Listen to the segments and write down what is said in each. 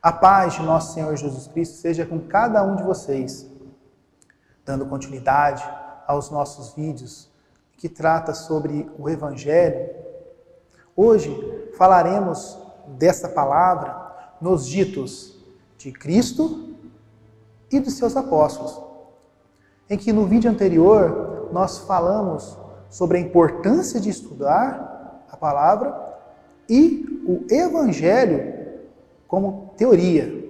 A paz de nosso Senhor Jesus Cristo seja com cada um de vocês, dando continuidade aos nossos vídeos que trata sobre o Evangelho. Hoje falaremos desta palavra nos ditos de Cristo e dos seus apóstolos, em que no vídeo anterior nós falamos sobre a importância de estudar a palavra e o Evangelho como teoria,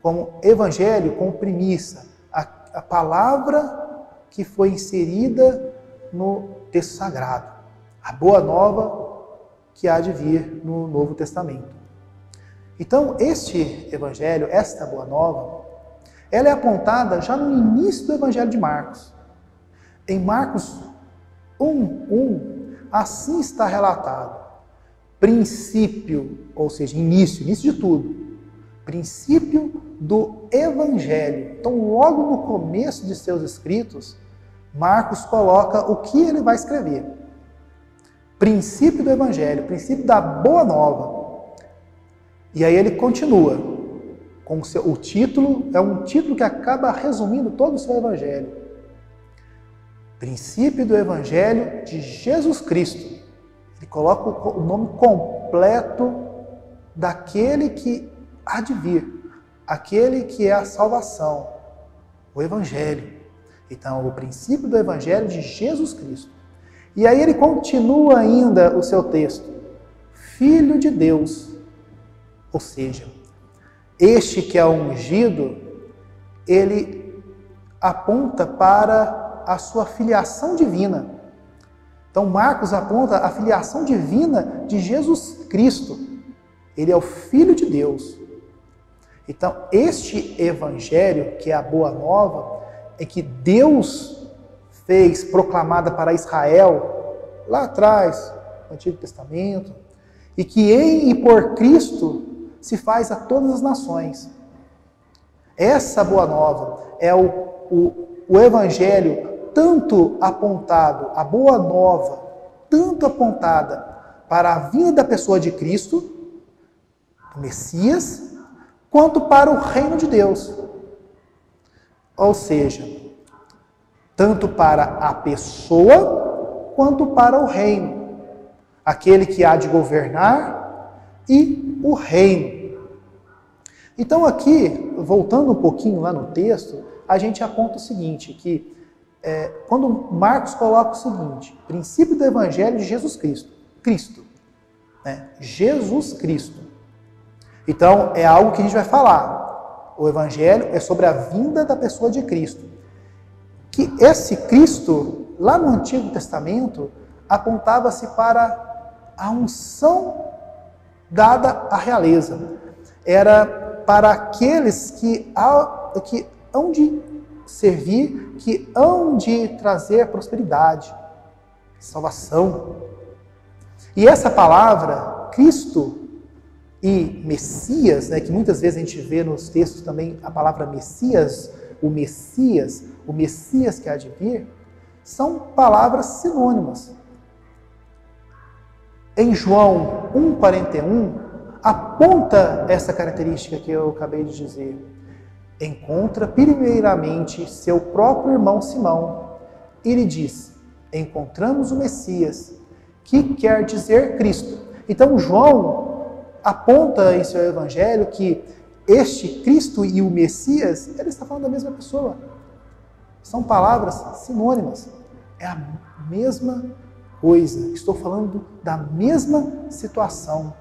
como Evangelho, como premissa, a palavra que foi inserida no texto sagrado, a boa nova que há de vir no Novo Testamento. Então, este Evangelho, esta boa nova, ela é apontada já no início do Evangelho de Marcos. Em Marcos 1:1, assim está relatado. Princípio, ou seja, início de tudo. Princípio do Evangelho. Então, logo no começo de seus escritos, Marcos coloca o que ele vai escrever. Princípio do Evangelho, princípio da Boa Nova. E aí ele continua com o título, é um título que acaba resumindo todo o seu Evangelho. Princípio do Evangelho de Jesus Cristo. Ele coloca o nome completo daquele que há de vir, aquele que é a salvação, o Evangelho. Então, o princípio do Evangelho de Jesus Cristo. E aí ele continua ainda o seu texto. Filho de Deus. Ou seja, este que é ungido, ele aponta para a sua filiação divina. Então, Marcos aponta a filiação divina de Jesus Cristo. Ele é o Filho de Deus. Então, este Evangelho, que é a Boa Nova, é que Deus fez proclamada para Israel, lá atrás, no Antigo Testamento, e que em e por Cristo se faz a todas as nações. Essa Boa Nova é o Evangelho tanto apontado, a Boa Nova, tanto apontada para a vinda da pessoa de Cristo, do Messias, quanto para o reino de Deus. Ou seja, tanto para a pessoa, quanto para o reino. Aquele que há de governar e o reino. Então aqui, voltando um pouquinho lá no texto, a gente aponta o seguinte, que quando Marcos coloca o seguinte, princípio do Evangelho de Jesus Cristo. Cristo. Jesus Cristo. Então, é algo que a gente vai falar. O Evangelho é sobre a vinda da pessoa de Cristo. Que esse Cristo, lá no Antigo Testamento, apontava-se para a unção dada à realeza. Era para aqueles que hão de servir, que hão de trazer prosperidade, salvação. E essa palavra, Cristo e Messias, que muitas vezes a gente vê nos textos também a palavra Messias que há de vir, são palavras sinônimas. Em João 1,41, aponta essa característica que eu acabei de dizer. Encontra primeiramente seu próprio irmão Simão e lhe diz, encontramos o Messias, que quer dizer Cristo. Então João aponta em seu evangelho que este Cristo e o Messias, ele está falando da mesma pessoa. São palavras sinônimas. É a mesma coisa. Estou falando da mesma situação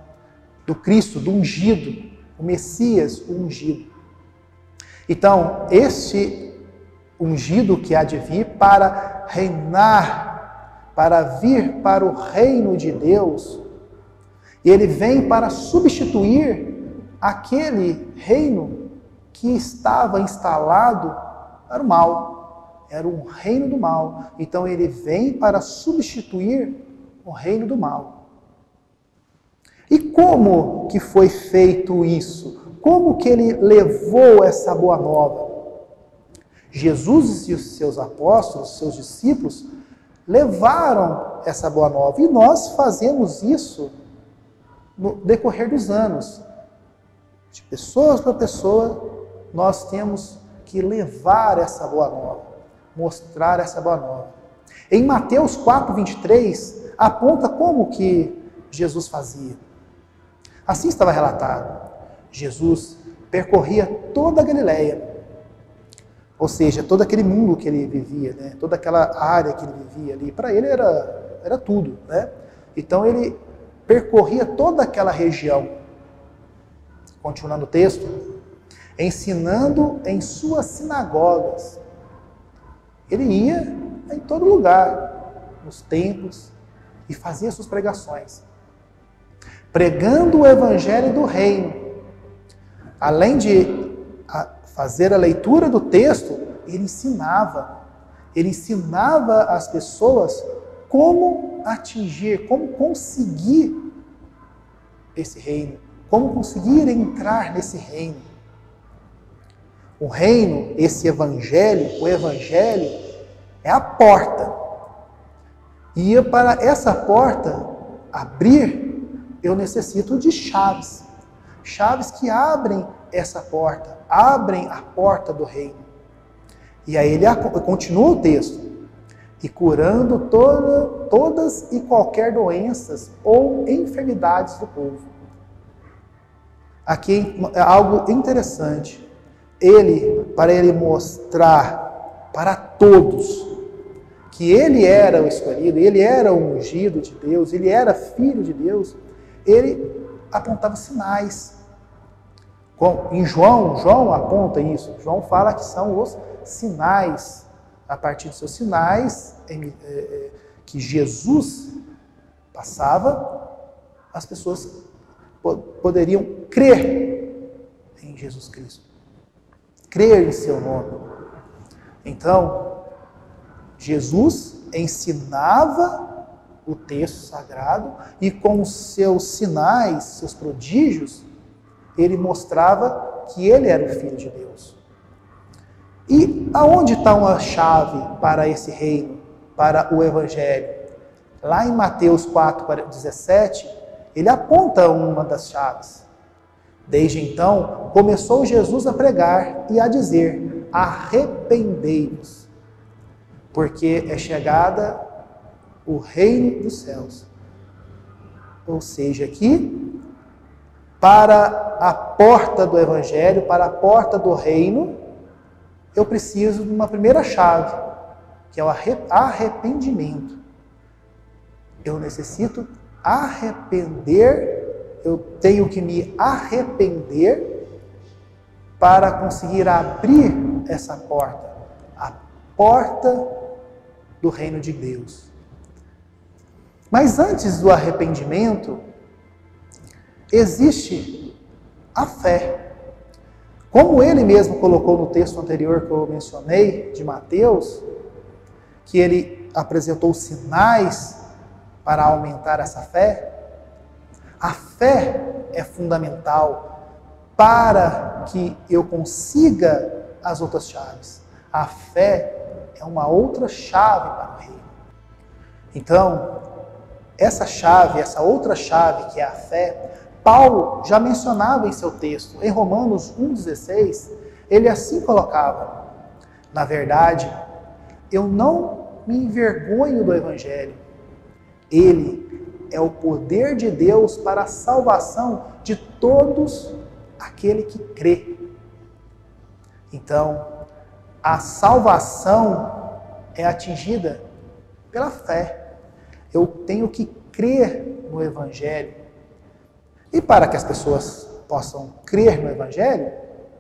do Cristo, do ungido, o Messias, o ungido. Então, este ungido que há de vir para reinar, para vir para o reino de Deus, ele vem para substituir aquele reino que estava instalado para o mal. Era um reino do mal. Então, ele vem para substituir o reino do mal. E como que foi feito isso? Como que ele levou essa boa nova? Jesus e os seus apóstolos, seus discípulos, levaram essa boa nova. E nós fazemos isso no decorrer dos anos. De pessoas para pessoa, nós temos que levar essa boa nova, mostrar essa boa nova. Em Mateus 4:23, aponta como que Jesus fazia. Assim estava relatado. Jesus percorria toda a Galileia, ou seja, todo aquele mundo que ele vivia, né? Toda aquela área que ele vivia ali, para ele era tudo, né? Então ele percorria toda aquela região. Continuando o texto, ensinando em suas sinagogas. Ele ia em todo lugar, nos templos, e fazia suas pregações, pregando o evangelho do reino. Além de fazer a leitura do texto, ele ensinava as pessoas como atingir, como conseguir esse reino, como conseguir entrar nesse reino. O reino, esse evangelho, o evangelho é a porta. E para essa porta abrir, eu necessito de chaves. Chaves que abrem essa porta, abrem a porta do reino. E aí ele continua o texto. E curando todas e qualquer doenças ou enfermidades do povo. Aqui é algo interessante. Para ele mostrar para todos que ele era o escolhido, ele era o ungido de Deus, ele era filho de Deus, ele apontava sinais. Em João aponta isso. João fala que são os sinais. A partir dos seus sinais que Jesus passava, as pessoas poderiam crer em Jesus Cristo. Crer em seu nome. Então, Jesus ensinava o texto sagrado e com os seus sinais, seus prodígios, ele mostrava que ele era o Filho de Deus. E aonde está uma chave para esse reino, para o Evangelho? Lá em Mateus 4:17, ele aponta uma das chaves. Desde então, começou Jesus a pregar e a dizer: arrependei-vos, porque é chegada o reino dos céus. Ou seja, aqui, para a porta do Evangelho, para a porta do reino, eu preciso de uma primeira chave, que é o arrependimento. Eu necessito arrepender, eu tenho que me arrepender para conseguir abrir essa porta, a porta do reino de Deus. Mas antes do arrependimento, existe a fé. Como ele mesmo colocou no texto anterior que eu mencionei, de Mateus, que ele apresentou sinais para aumentar essa fé, a fé é fundamental para que eu consiga as outras chaves. A fé é uma outra chave para o reino. Então, essa chave, essa outra chave que é a fé, Paulo já mencionava em seu texto. Em Romanos 1,16, ele assim colocava: na verdade, eu não me envergonho do Evangelho. Ele é o poder de Deus para a salvação de todos aquele que crê. Então, a salvação é atingida pela fé. Eu tenho que crer no Evangelho. E para que as pessoas possam crer no Evangelho,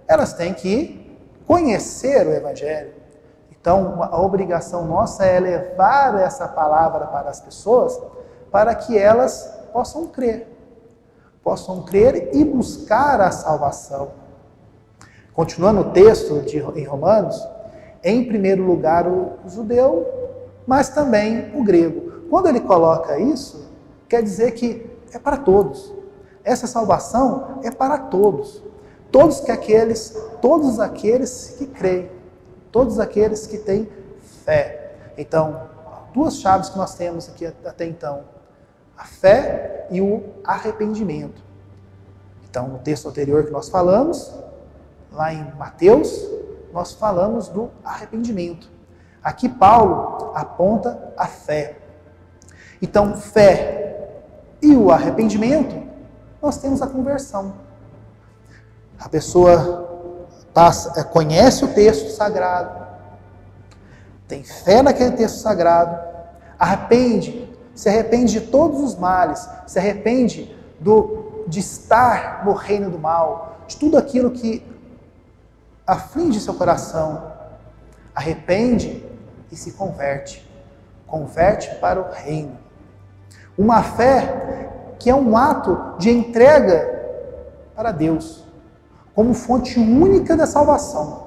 elas têm que conhecer o Evangelho. Então, a obrigação nossa é levar essa palavra para as pessoas, para que elas possam crer e buscar a salvação. Continuando o texto em Romanos, em primeiro lugar o judeu, mas também o grego. Quando ele coloca isso, quer dizer que é para todos. Essa salvação é para todos. Todos aqueles que creem. Todos aqueles que têm fé. Então, duas chaves que nós temos aqui até então. A fé e o arrependimento. Então, no texto anterior que nós falamos, lá em Mateus, nós falamos do arrependimento. Aqui Paulo aponta a fé. Então, fé e o arrependimento, nós temos a conversão. A pessoa conhece o texto sagrado, tem fé naquele texto sagrado, se arrepende de todos os males, se arrepende de estar no reino do mal, de tudo aquilo que aflige seu coração, arrepende e se converte para o reino. Uma fé que é um ato de entrega para Deus, como fonte única da salvação,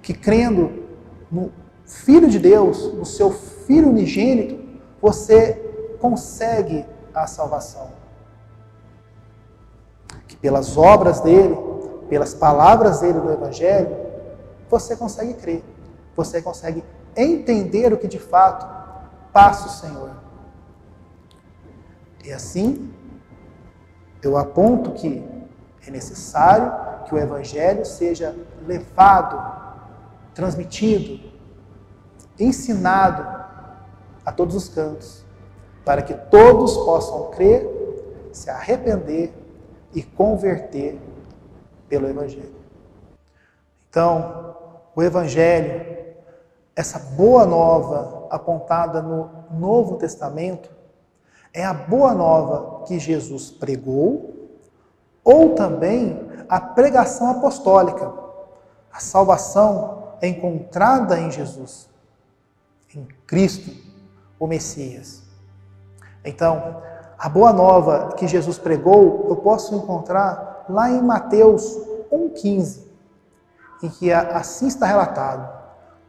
que crendo no Filho de Deus, no seu Filho unigênito, você consegue a salvação. Que pelas obras dele, pelas palavras dele do Evangelho, você consegue crer, você consegue entender o que de fato passa o Senhor. E assim, eu aponto que é necessário que o Evangelho seja levado, transmitido, ensinado a todos os cantos, para que todos possam crer, se arrepender e converter pelo Evangelho. Então, o Evangelho, essa boa nova apontada no Novo Testamento, é a boa nova que Jesus pregou, ou também a pregação apostólica. A salvação é encontrada em Jesus, em Cristo, o Messias. Então, a boa nova que Jesus pregou, eu posso encontrar lá em Mateus 1,15, em que assim está relatado: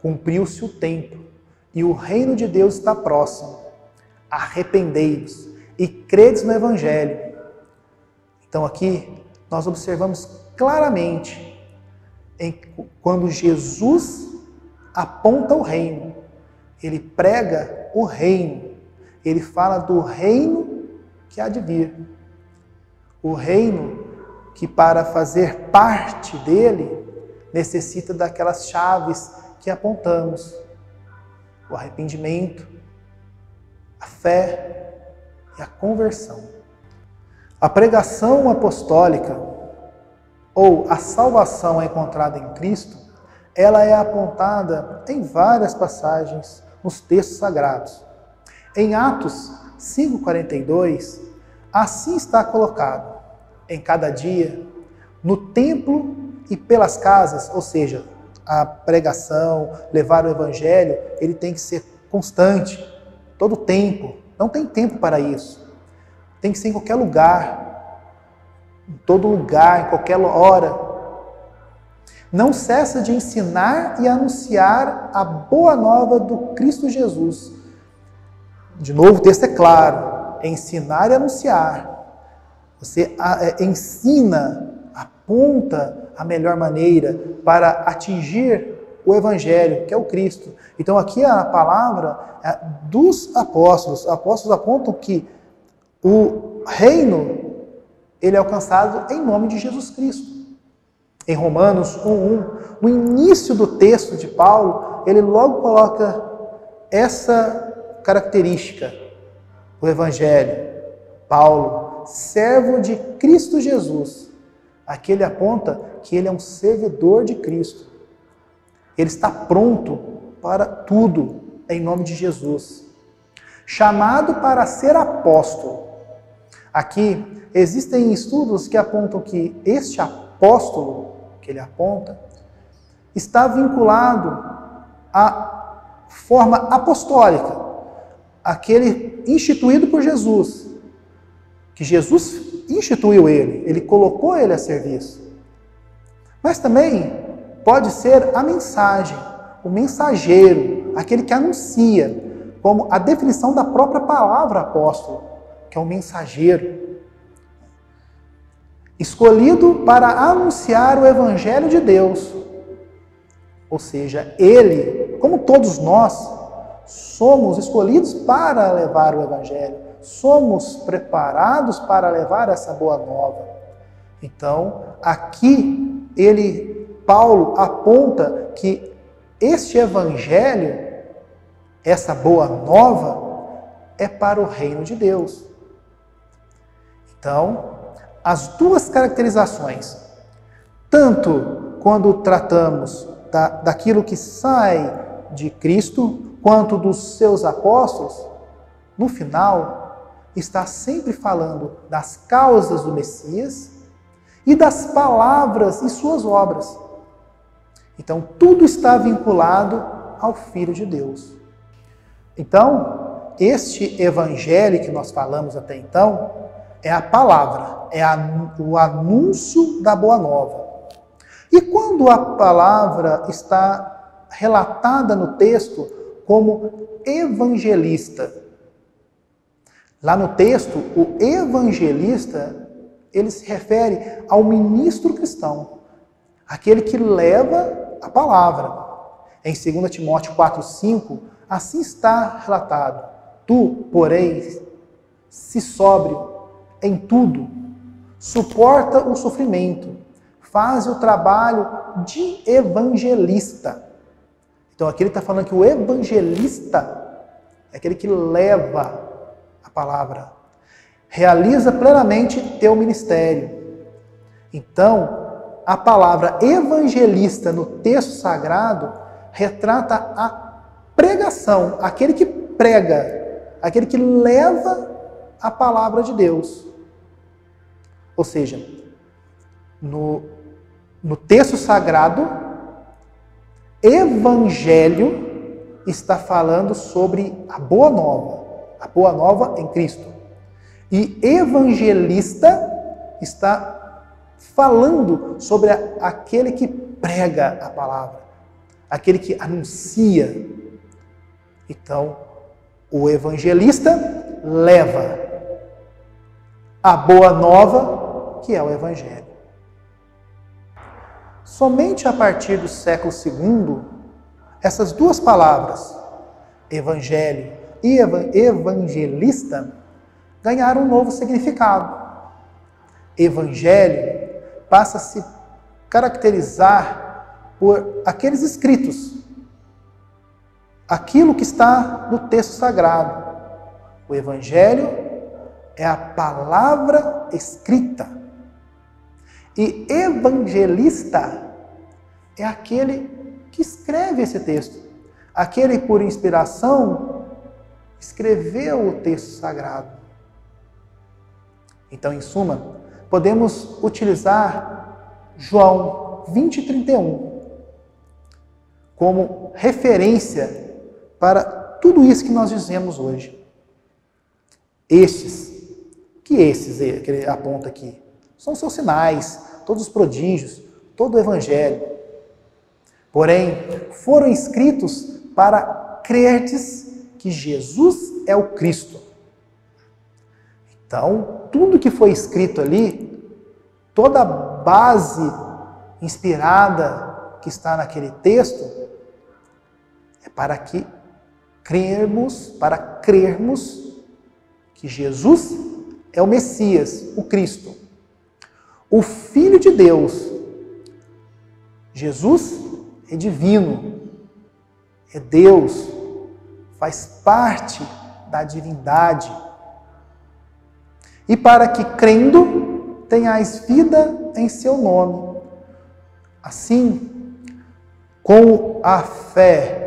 cumpriu-se o tempo e o reino de Deus está próximo. Arrependei-vos e credes no Evangelho. Então aqui nós observamos claramente quando Jesus aponta o reino, ele prega o reino, ele fala do reino que há de vir. O reino que, para fazer parte dele, necessita daquelas chaves que apontamos: o arrependimento, a fé e a conversão. A pregação apostólica, ou a salvação encontrada em Cristo, ela é apontada em várias passagens nos textos sagrados. Em Atos 5,42, assim está colocado: em cada dia, no templo e pelas casas, ou seja, a pregação, levar o Evangelho, ele tem que ser constante, todo tempo. Não tem tempo para isso. Tem que ser em qualquer lugar, em todo lugar, em qualquer hora. Não cessa de ensinar e anunciar a boa nova do Cristo Jesus. De novo, o texto é claro: é ensinar e anunciar. Você ensina, aponta a melhor maneira para atingir o Evangelho, que é o Cristo. Então aqui a palavra dos apóstolos. Os apóstolos apontam que o reino, ele é alcançado em nome de Jesus Cristo. Em Romanos 1,1, no início do texto de Paulo, ele logo coloca essa característica: o Evangelho. Paulo, servo de Cristo Jesus. Aqui ele aponta que ele é um servidor de Cristo. Ele está pronto para tudo em nome de Jesus. Chamado para ser apóstolo. Aqui existem estudos que apontam que este apóstolo que ele aponta está vinculado à forma apostólica, aquele instituído por Jesus, que Jesus instituiu ele colocou ele a serviço. Mas também pode ser a mensagem, o mensageiro, aquele que anuncia, como a definição da própria palavra apóstolo, que é o mensageiro. Escolhido para anunciar o Evangelho de Deus. Ou seja, ele, como todos nós, somos escolhidos para levar o Evangelho. Somos preparados para levar essa boa nova. Então, aqui Paulo aponta que este evangelho, essa boa nova, é para o reino de Deus. Então, as duas caracterizações, tanto quando tratamos daquilo que sai de Cristo, quanto dos seus apóstolos, no final, está sempre falando das causas do Messias e das palavras e suas obras. Então, tudo está vinculado ao Filho de Deus. Então, este evangelho que nós falamos até então é a palavra, é o anúncio da Boa Nova. E quando a palavra está relatada no texto como evangelista, lá no texto, o evangelista, ele se refere ao ministro cristão, aquele que leva a palavra. Em 2 Timóteo 4,5, assim está relatado: tu, porém, se sóbrio em tudo, suporta o sofrimento, faz o trabalho de evangelista. Então aqui ele está falando que o evangelista é aquele que leva a palavra, realiza plenamente teu ministério. Então, a palavra evangelista no texto sagrado retrata a pregação, aquele que prega, aquele que leva a palavra de Deus. Ou seja, no texto sagrado, evangelho está falando sobre a boa nova em Cristo. E evangelista está falando sobre aquele que prega a palavra, aquele que anuncia. Então, o evangelista leva a boa nova, que é o evangelho. Somente a partir do século II, essas duas palavras, evangelho e evangelista, ganharam um novo significado. Evangelho passa a se caracterizar por aqueles escritos, aquilo que está no texto sagrado. O evangelho é a palavra escrita. E evangelista é aquele que escreve esse texto. Aquele, por inspiração, escreveu o texto sagrado. Então, em suma, podemos utilizar João 20:31 como referência para tudo isso que nós dizemos hoje. Esses que ele aponta aqui, são seus sinais, todos os prodígios, todo o evangelho. Porém, foram escritos para crerdes que Jesus é o Cristo. Então, tudo que foi escrito ali, toda a base inspirada que está naquele texto, é para crermos que Jesus é o Messias, o Cristo, o Filho de Deus. Jesus é divino, é Deus, faz parte da divindade. E para que, crendo, tenhais vida em seu nome. Assim, com a fé,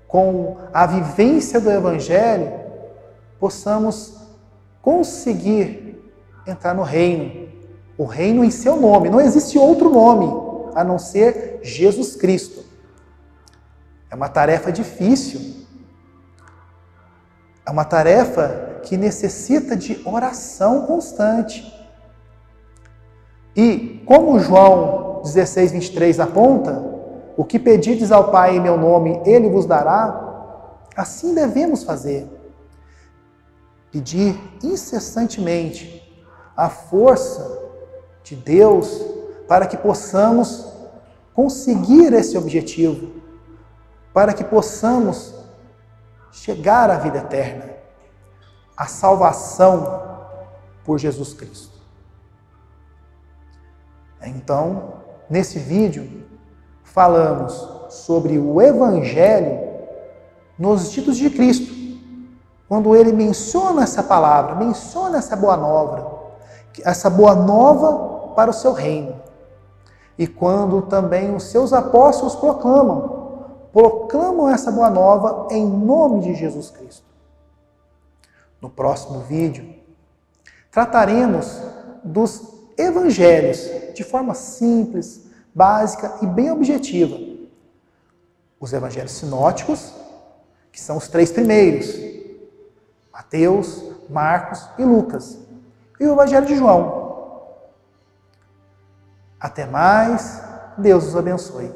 com a vivência do Evangelho, possamos conseguir entrar no reino. O reino em seu nome. Não existe outro nome a não ser Jesus Cristo. É uma tarefa difícil. É uma tarefa que necessita de oração constante. E, como João 16:23 aponta, o que pedirdes ao Pai em meu nome, Ele vos dará, assim devemos fazer. Pedir incessantemente a força de Deus para que possamos conseguir esse objetivo, para que possamos chegar à vida eterna, a salvação por Jesus Cristo. Então, nesse vídeo, falamos sobre o Evangelho nos títulos de Cristo. Quando ele menciona essa palavra, menciona essa boa nova para o seu reino. E quando também os seus apóstolos proclamam essa boa nova em nome de Jesus Cristo. No próximo vídeo, trataremos dos evangelhos de forma simples, básica e bem objetiva. Os evangelhos sinóticos, que são os 3 primeiros, Mateus, Marcos e Lucas, e o evangelho de João. Até mais, Deus os abençoe.